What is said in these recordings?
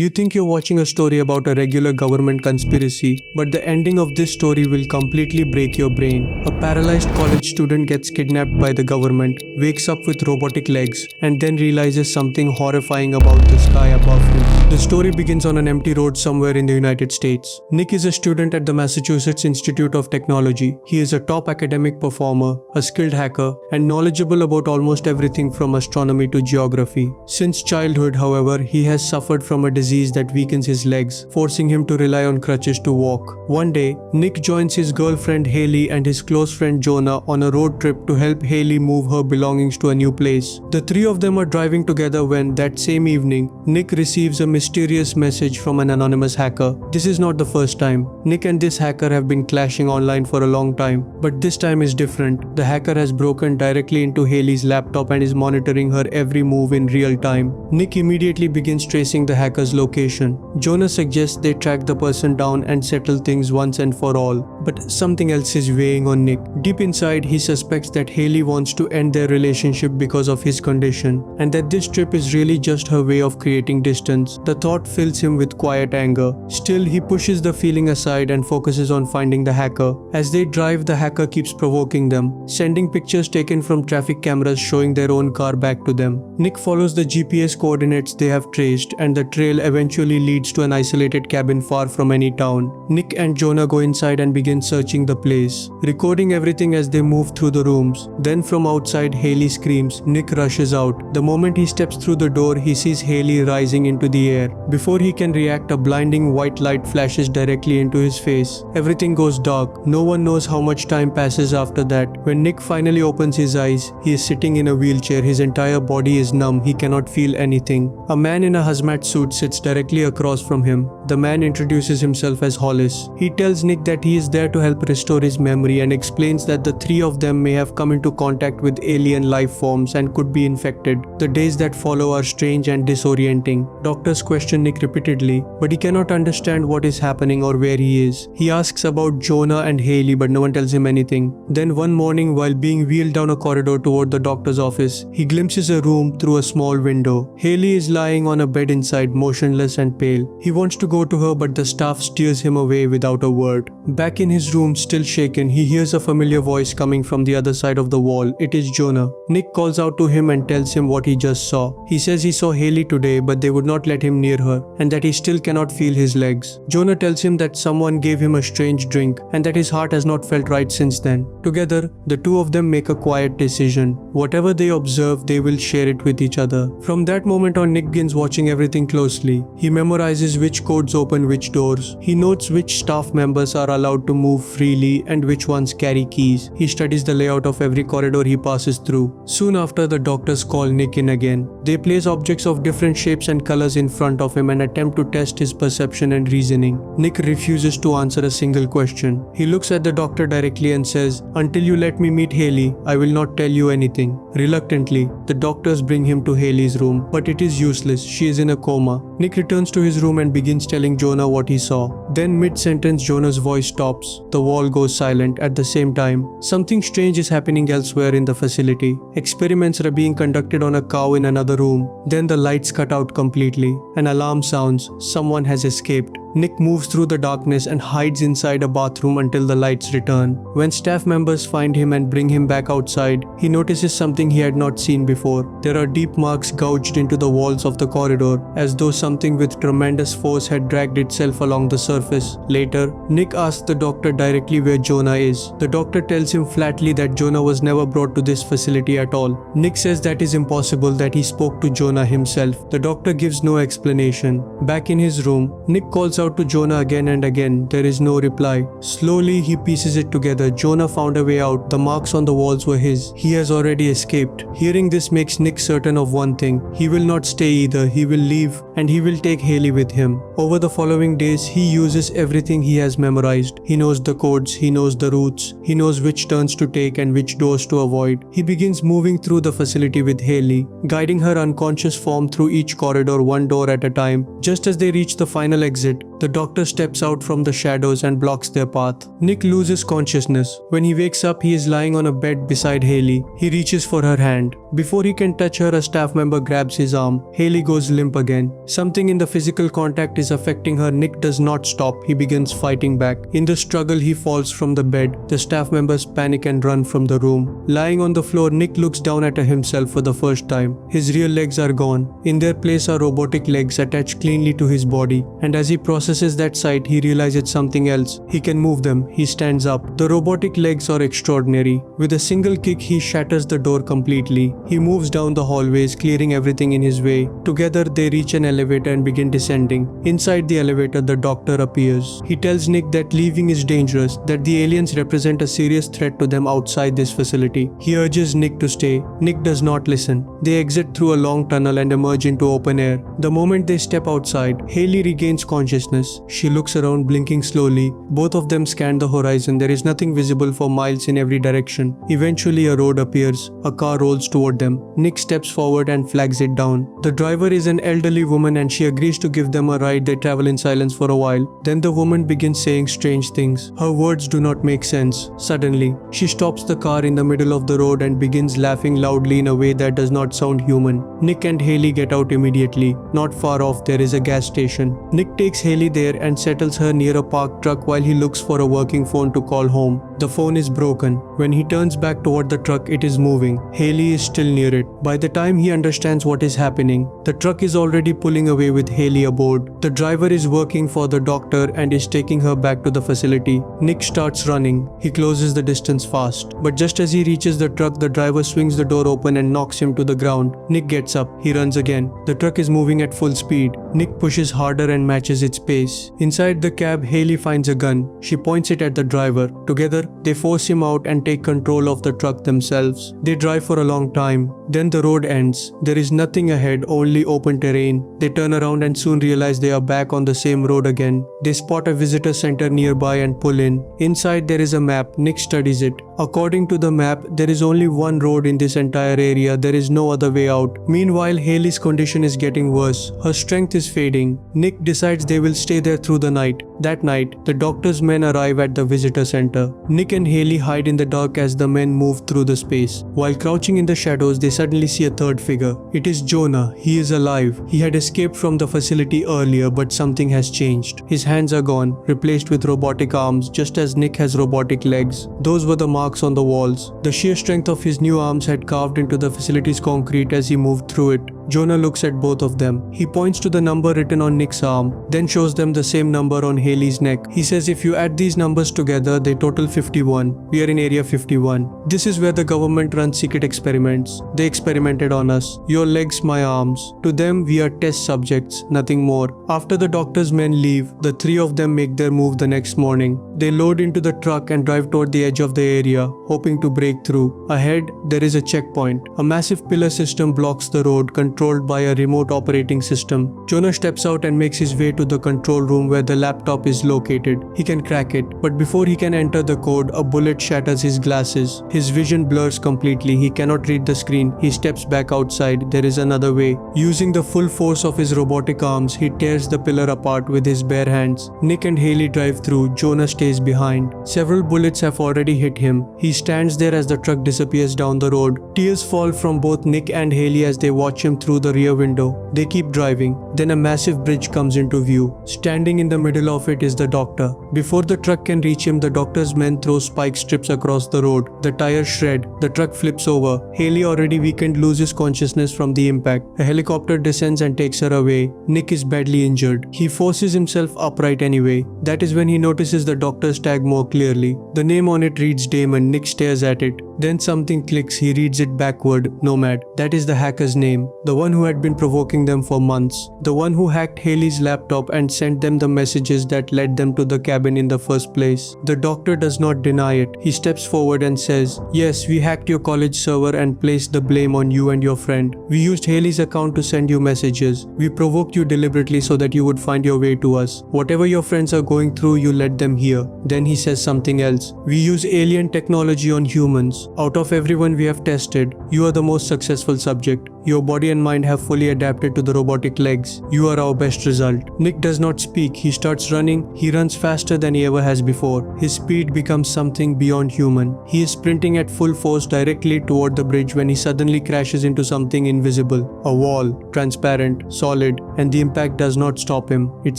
You think you're watching a story about a regular government conspiracy, but the ending of this story will completely break your brain. A paralyzed college student gets kidnapped by the government, wakes up with robotic legs, and then realizes something horrifying about the sky above him. The story begins on an empty road somewhere in the United States. Nick is a student at the Massachusetts Institute of Technology. He is a top academic performer, a skilled hacker, and knowledgeable about almost everything from astronomy to geography. Since childhood, however, he has suffered from a disease that weakens his legs, forcing him to rely on crutches to walk. One day, Nick joins his girlfriend Haley and his close friend Jonah on a road trip to help Haley move her belongings to a new place. The three of them are driving together when, that same evening, Nick receives a mysterious message from an anonymous hacker. This is not the first time. Nick and this hacker have been clashing online for a long time, but this time is different. The hacker has broken directly into Haley's laptop and is monitoring her every move in real time. Nick immediately begins tracing the hacker's location. Jonah suggests they track the person down and settle things once and for all, but something else is weighing on Nick. Deep inside, he suspects that Haley wants to end their relationship because of his condition, and that this trip is really just her way of creating distance. The thought fills him with quiet anger. Still, he pushes the feeling aside and focuses on finding the hacker. As they drive, the hacker keeps provoking them, sending pictures taken from traffic cameras showing their own car back to them. Nick follows the GPS coordinates they have traced, and the trail eventually leads to an isolated cabin far from any town. Nick and Jonah go inside and begin searching the place, recording everything as they move through the rooms. Then from outside, Haley screams. Nick rushes out. The moment he steps through the door, he sees Haley rising into the air. Before he can react, a blinding white light flashes directly into his face. Everything goes dark. No one knows how much time passes after that. When Nick finally opens his eyes, he is sitting in a wheelchair. His entire body is numb. He cannot feel anything. A man in a hazmat suit sits directly across from him. The man introduces himself as Wallace. He tells Nick that he is there to help restore his memory and explains that the three of them may have come into contact with alien life forms and could be infected. The days that follow are strange and disorienting. Doctors question Nick repeatedly, but he cannot understand what is happening or where he is. He asks about Jonah and Haley, but no one tells him anything. Then one morning, while being wheeled down a corridor toward the doctor's office, he glimpses a room through a small window. Haley is lying on a bed inside, motionless and pale. He wants to go to her, but the staff steers him away without a word. Back in his room, still shaken, he hears a familiar voice coming from the other side of the wall. It is Jonah. Nick calls out to him and tells him what he just saw. He says he saw Haley today, but they would not let him near her, and that he still cannot feel his legs. Jonah tells him that someone gave him a strange drink, and that his heart has not felt right since then. Together, the two of them make a quiet decision. Whatever they observe, they will share it with each other. From that moment on, Nick begins watching everything closely. He memorizes which codes open which doors. He notes which staff members are allowed to move freely and which ones carry keys. He studies the layout of every corridor he passes through. Soon after, the doctors call Nick in again. They place objects of different shapes and colors in front of him and attempt to test his perception and reasoning. Nick refuses to answer a single question. He looks at the doctor directly and says, "Until you let me meet Haley, I will not tell you anything." Reluctantly, the doctors bring him to Haley's room, but it is useless. She is in a coma. Nick returns to his room and begins telling Jonah what he saw. Then mid-sentence, Jonah's voice stops. The wall goes silent. At the same time, something strange is happening elsewhere in the facility. Experiments are being conducted on a cow in another room. Then the lights cut out completely. An alarm sounds. Someone has escaped. Nick moves through the darkness and hides inside a bathroom until the lights return. When staff members find him and bring him back outside, he notices something he had not seen before. There are deep marks gouged into the walls of the corridor, as though something with tremendous force had dragged itself along the surface. Later, Nick asks the doctor directly where Jonah is. The doctor tells him flatly that Jonah was never brought to this facility at all. Nick says that is impossible, that he spoke to Jonah himself. The doctor gives no explanation. Back in his room, Nick calls out to Jonah again and again. There is no reply. Slowly, he pieces it together. Jonah found a way out. The marks on the walls were his. He has already escaped. Hearing this makes Nick certain of one thing. He will not stay either. He will leave, and he will take Haley with him. Over the following days, he uses everything he has memorized. He knows the codes. He knows the routes. He knows which turns to take and which doors to avoid. He begins moving through the facility with Haley, guiding her unconscious form through each corridor, one door at a time. Just as they reach the final exit, The doctor steps out from the shadows and blocks their path. Nick loses consciousness. When he wakes up, he is lying on a bed beside Haley. He reaches for her hand. Before he can touch her, a staff member grabs his arm. Haley goes limp again. Something in the physical contact is affecting her. Nick does not stop. He begins fighting back. In the struggle, he falls from the bed. The staff members panic and run from the room. Lying on the floor, Nick looks down at himself for the first time. His real legs are gone. In their place are robotic legs attached cleanly to his body. And as he processes that sight, he realizes something else. He can move them. He stands up. The robotic legs are extraordinary. With a single kick, he shatters the door completely. He moves down the hallways, clearing everything in his way. Together, they reach an elevator and begin descending. Inside the elevator, the doctor appears. He tells Nick that leaving is dangerous, that the aliens represent a serious threat to them outside this facility. He urges Nick to stay. Nick does not listen. They exit through a long tunnel and emerge into open air. The moment they step outside, Haley regains consciousness. She looks around, blinking slowly. Both of them scan the horizon. There is nothing visible for miles in every direction. Eventually, a road appears. A car rolls toward them. Nick steps forward and flags it down. The driver is an elderly woman and she agrees to give them a ride. They travel in silence for a while. Then the woman begins saying strange things. Her words do not make sense. Suddenly, she stops the car in the middle of the road and begins laughing loudly in a way that does not sound human. Nick and Haley get out immediately. Not far off, there is a gas station. Nick takes Haley there and settles her near a parked truck while he looks for a working phone to call home. The phone is broken. When he turns back toward the truck, it is moving. Haley is still near it. By the time he understands what is happening, the truck is already pulling away with Haley aboard. The driver is working for the doctor and is taking her back to the facility. Nick starts running. He closes the distance fast. But just as he reaches the truck, the driver swings the door open and knocks him to the ground. Nick gets up. He runs again. The truck is moving at full speed. Nick pushes harder and matches its pace. Inside the cab, Haley finds a gun. She points it at the driver. Together, they force him out and take control of the truck themselves. They drive for a long time. Then the road ends. There is nothing ahead, only open terrain. They turn around and soon realize they are back on the same road again. They spot a visitor center nearby and pull in. Inside there is a map. Nick studies it. According to the map, there is only one road in this entire area. There is no other way out. Meanwhile, Haley's condition is getting worse. Her strength is fading. Nick decides they will stay there through the night. That night, the doctor's men arrive at the visitor center. Nick and Haley hide in the dark as the men move through the space. While crouching in the shadows, they suddenly see a third figure. It is Jonah. He is alive. He had escaped from the facility earlier, but something has changed. His hands are gone, replaced with robotic arms, just as Nick has robotic legs. Those were the marks on the walls. The sheer strength of his new arms had carved into the facility's concrete as he moved through it. Jonah looks at both of them. He points to the number written on Nick's arm, then shows them the same number on Haley's neck. He says if you add these numbers together, they total 51. We are in Area 51. This is where the government runs secret experiments. They experimented on us. Your legs, my arms. To them, we are test subjects, nothing more. After the doctor's men leave, the three of them make their move the next morning. They load into the truck and drive toward the edge of the area, hoping to break through. Ahead, there is a checkpoint. A massive pillar system blocks the road, controlled by a remote operating system. Jonah steps out and makes his way to the control room where the laptop is located. He can crack it, but before he can enter the code, a bullet shatters his glasses. His vision blurs completely. He cannot read the screen. He steps back outside. There is another way. Using the full force of his robotic arms, he tears the pillar apart with his bare hands. Nick and Haley drive through. Jonah stays behind. Several bullets have already hit him. He stands there as the truck disappears down the road. Tears fall from both Nick and Haley as they watch him through the rear window. They keep driving. Then a massive bridge comes into view. Standing in the middle of it is the doctor. Before the truck can reach him, the doctor's men throw spike strips across the road. The tires shred. The truck flips over. Haley, already weakened, loses consciousness from the impact. A helicopter descends and takes her away. Nick is badly injured. He forces himself upright anyway. That is when he notices the doctor's tag more clearly. The name on it reads Damon. Nick stares at it. Then something clicks. He reads it backward. Nomad. That is the hacker's name. The one who had been provoking them for months. The one who hacked Haley's laptop and sent them the messages that led them to the cabin in the first place. The doctor does not deny it. He steps forward and says, "Yes, we hacked your college server and placed the blame on you and your friend. We used Haley's account to send you messages. We provoked you deliberately so that you would find your way to us. Whatever your friends are going through, you let them hear." Then he says something else. "We use alien technology on humans. Out of everyone we have tested, you are the most successful subject. Your body and mind have fully adapted to the robotic legs. You are our best result." Nick does cannot speak. He starts running. He runs faster than he ever has before. His speed becomes something beyond human. He is sprinting at full force directly toward the bridge when he suddenly crashes into something invisible. A wall, transparent, solid, and the impact does not stop him. It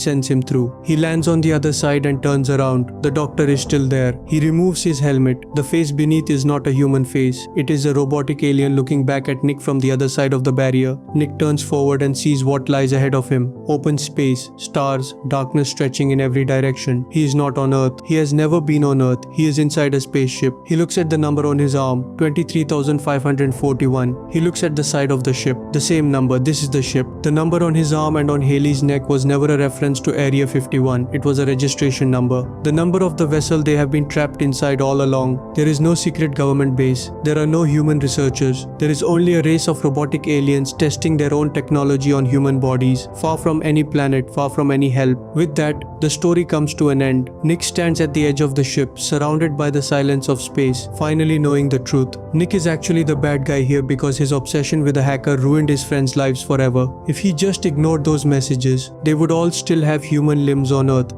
sends him through. He lands on the other side and turns around. The doctor is still there. He removes his helmet. The face beneath is not a human face. It is a robotic alien looking back at Nick from the other side of the barrier. Nick turns forward and sees what lies ahead of him. Open space, stars, darkness stretching in every direction. He is not on Earth. He has never been on Earth. He is inside a spaceship. He looks at the number on his arm, 23,541. He looks at the side of the ship. The same number. This is the ship. The number on his arm and on Haley's neck was never a reference to Area 51. It was a registration number. The number of the vessel they have been trapped inside all along. There is no secret government base. There are no human researchers. There is only a race of robotic aliens testing their own technology on human bodies, far from any planet, far from any help. With that, the story comes to an end. Nick stands at the edge of the ship, surrounded by the silence of space, finally knowing the truth. Nick is actually the bad guy here because his obsession with a hacker ruined his friends' lives forever. If he just ignored those messages, they would all still have human limbs on Earth.